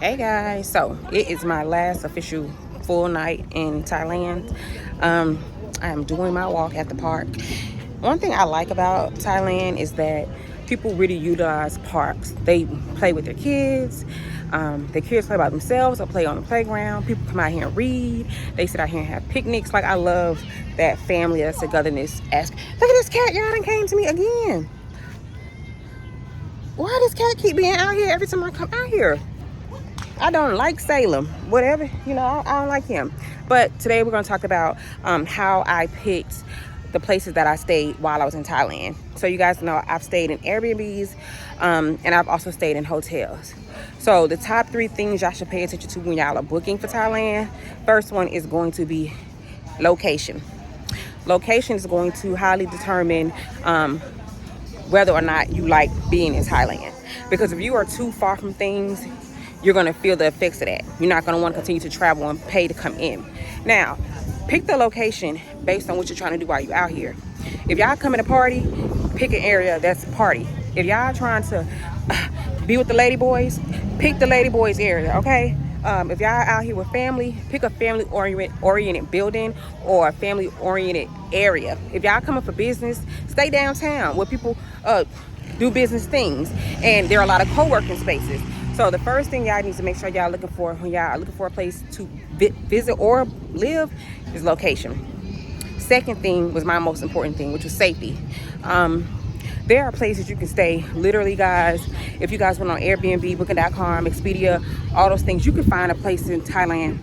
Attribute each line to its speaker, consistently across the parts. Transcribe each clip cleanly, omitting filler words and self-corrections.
Speaker 1: Hey guys, so it is my last official full night in Thailand. I am doing my walk at the park. One thing I like about Thailand is that people really utilize parks. They play with their kids. The kids play by themselves or play on the playground. People come out here and read. They sit out here and have picnics. Like, I love that family, that togetherness aspect. Look at this cat, y'all done came to me again. Why does cat keep being out here every time I come out here? I don't like Salem, whatever, I don't like him. But today we're going to talk about how I picked the places that I stayed while I was in Thailand. So you guys know I've stayed in Airbnbs and I've also stayed in hotels. So the top 3 things y'all should pay attention to when y'all are booking for Thailand. First one is going to be location. Location is going to highly determine whether or not you like being in Thailand. Because if you are too far from things, you're going to feel the effects of that. You're not going to want to continue to travel and pay to come in. Now, pick the location based on what you're trying to do while you're out here. If y'all coming to party, pick an area that's party. If y'all trying to be with the lady boys, pick the lady boys area, okay? If y'all out here with family, pick a family-oriented building or a family-oriented area. If y'all coming for business, stay downtown where people do business things. And there are a lot of co-working spaces. So the first thing y'all need to make sure y'all looking for when y'all are looking for a place to visit or live is location. Second thing was my most important thing, which was safety. There are places you can stay. Literally, guys, if you guys went on Airbnb, Booking.com, Expedia, all those things, you can find a place in Thailand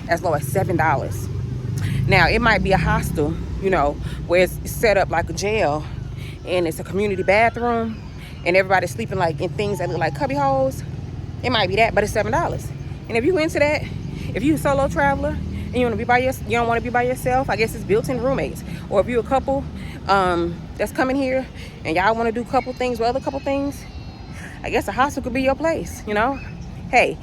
Speaker 1: as low as $7. Now, it might be a hostel, where it's set up like a jail and it's a community bathroom and everybody's sleeping like in things that look like cubby holes. It might be that, but it's $7. And if you into that, if you a solo traveler and you want to be you don't want to be by yourself, I guess it's built-in roommates. Or if you a couple that's coming here and y'all want to do couple things with other couple things, I guess a hostel could be your place. Hey,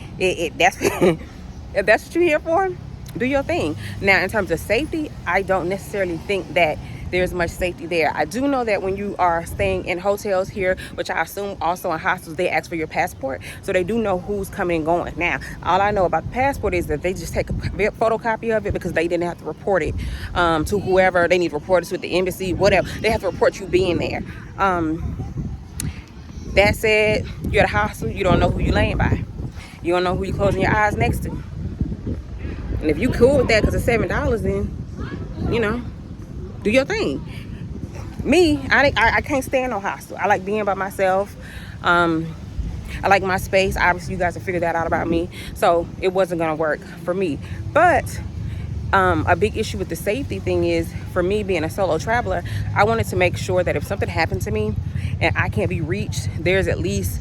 Speaker 1: that's if that's what you're here for, do your thing. Now, in terms of safety, I don't necessarily think that there's much safety there. I do know that when you are staying in hotels here, which I assume also in hostels, they ask for your passport. So they do know who's coming and going. Now, all I know about the passport is that they just take a photocopy of it because they didn't have to report it to whoever. They need to report it to the embassy, whatever. They have to report you being there. That said, you're at a hostel, you don't know who you're laying by. You don't know who you're closing your eyes next to. And if you cool with that because it's $7, then, do your thing. Me, I can't stand no hostel. I like being by myself. I like my space. Obviously, you guys have figured that out about me. So it wasn't going to work for me. But a big issue with the safety thing is, for me being a solo traveler, I wanted to make sure that if something happened to me and I can't be reached, there's at least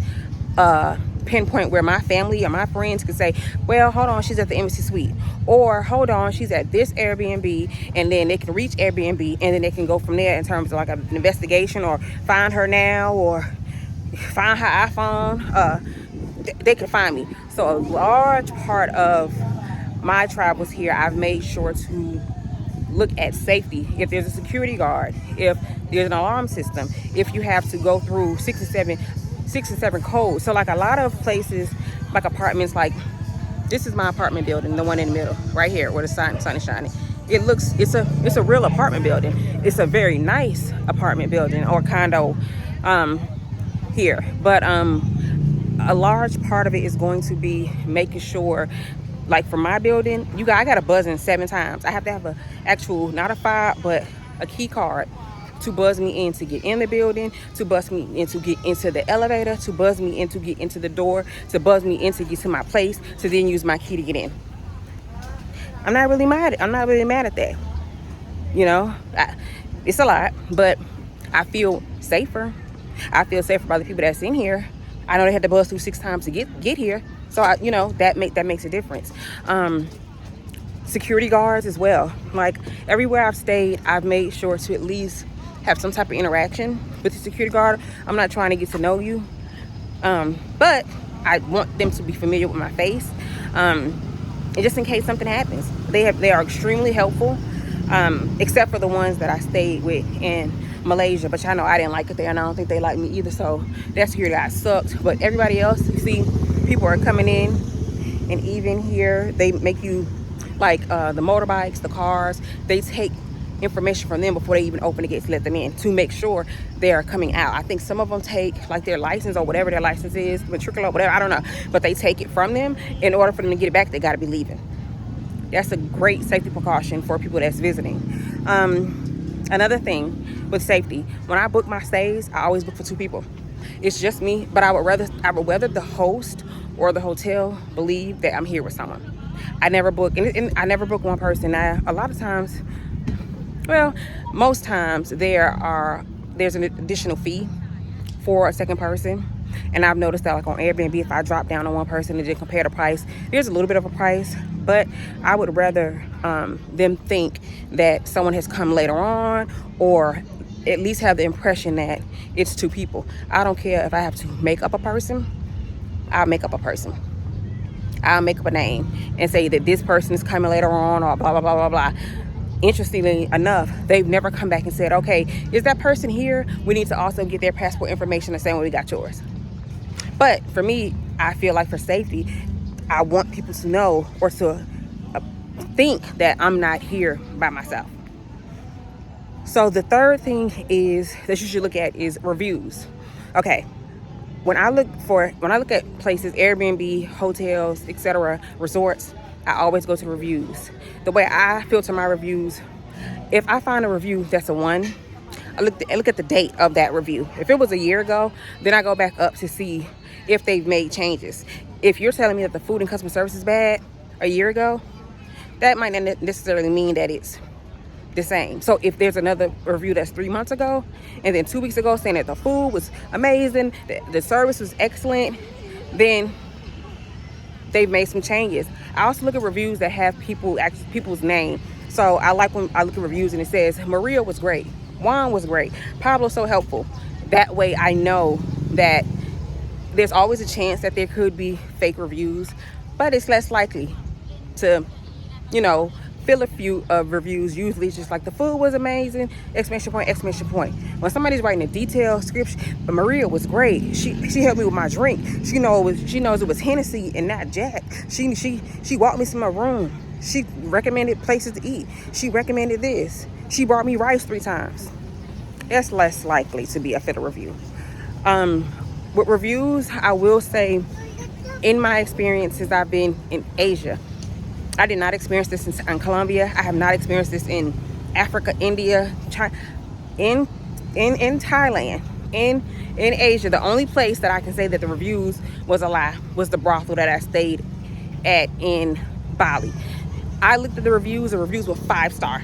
Speaker 1: pinpoint where my family or my friends could say, well, hold on, she's at the embassy suite, or hold on, she's at this Airbnb, and then they can reach Airbnb and then they can go from there in terms of like an investigation or find her now or find her iPhone. They can find me. So a large part of my travels here, I've made sure to look at safety. If there's a security guard, if there's an alarm system, if you have to go through 6 and 7 codes. So like a lot of places, like apartments, like this is my apartment building, the one in the middle right here where the sun is shining. It's a real apartment building. It's a very nice apartment building or condo here. But a large part of it is going to be making sure, like for my building, I got to buzz in 7 times. I have to have a actual, not a fob, but a key card to buzz me in to get in the building, to buzz me in to get into the elevator, to buzz me in to get into the door, to buzz me in to get to my place, to then use my key to get in. I'm not really mad at that. It's a lot, but I feel safer. I feel safer by the people that's in here. I know they had to buzz through 6 times to get here, so that makes a difference. Security guards as well. Like everywhere I've stayed, I've made sure to at least have some type of interaction with the security guard. I'm not trying to get to know you, but I want them to be familiar with my face, and just in case something happens. They are extremely helpful, except for the ones that I stayed with in Malaysia, but y'all know I didn't like it there, and I don't think they like me either, so that security guy sucked. But everybody else, you see, people are coming in And even here, they make you, like the motorbikes, the cars, they take information from them before they even open the gates to let them in, to make sure they're coming out. I think some of them take like their license or whatever their license is, matricular, whatever, I don't know, but they take it from them. In order for them to get it back, they got to be leaving. That's a great safety precaution for people that's visiting. Another thing with safety, when I book my stays, I always book for 2 people. It's just me, but I would rather the host or the hotel believe that I'm here with someone. I never book, and I never book one person. Now, a lot of times, well, most times there's an additional fee for a second person. And I've noticed that, like on Airbnb, if I drop down on one person and then compare the price, there's a little bit of a price, but I would rather them think that someone has come later on, or at least have the impression that it's 2 people. I don't care if I have to make up a person. I'll make up a person. I'll make up a name and say that this person is coming later on, or blah, blah, blah, blah, blah. Interestingly enough, they've never come back and said, okay, is that person here? We need to also get their passport information the same way we got yours. But for me, I feel like for safety, I want people to know, or to think that I'm not here by myself. So the third thing is that you should look at is reviews. Okay, when I look at places, Airbnb, hotels, etc., resorts, I always go to reviews. The way I filter my reviews, if I find a review that's a 1, I look at the date of that review. If it was a year ago, then I go back up to see if they've made changes. If you're telling me that the food and customer service is bad a year ago, that might not necessarily mean that it's the same. So if there's another review that's 3 months ago, and then 2 weeks ago saying that the food was amazing, the service was excellent, then they've made some changes. I also look at reviews that have people's name. So I like when I look at reviews and it says Maria was great, Juan was great, Pablo's so helpful. That way I know that there's always a chance that there could be fake reviews, but it's less likely to, fill a few of reviews. Usually it's just like the food was amazing, exclamation point, exclamation point. When somebody's writing a detailed script, Maria was great. She helped me with my drink. She knows it was Hennessy and not Jack. She walked me to my room. She recommended places to eat. She recommended this. She brought me rice 3 times. That's less likely to be a fake review. With reviews, I will say, in my experiences, I've been in Asia. I did not experience this in Colombia. I have not experienced this in Africa, India, China, in Thailand, in Asia. The only place that I can say that the reviews was a lie was the brothel that I stayed at in Bali. I looked at the reviews were 5-star.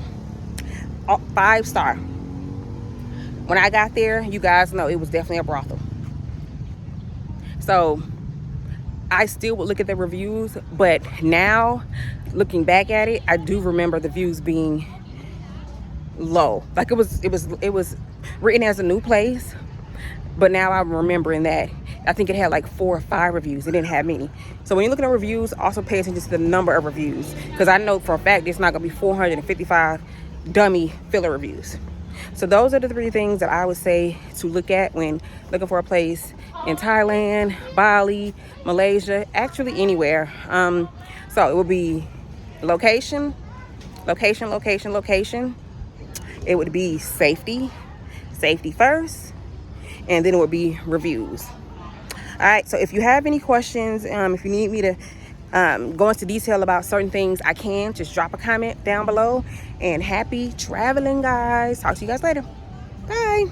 Speaker 1: 5-star. When I got there, you guys know it was definitely a brothel. So I still would look at the reviews, but now looking back at it, I do remember the views being low. Like it was written as a new place, but now I'm remembering that I think it had like 4 or 5 reviews. It didn't have many. So when you're looking at reviews, also pay attention to the number of reviews, because I know for a fact it's not gonna be 455 dummy filler reviews. So those are the 3 things that I would say to look at when looking for a place in Thailand, Bali, Malaysia, actually anywhere. So it would be location. It would be safety first, and then it would be reviews. All right, so if you have any questions, if you need me to go into detail about certain things, I can. Just drop a comment down below. And happy traveling, guys. Talk to you guys later. Bye.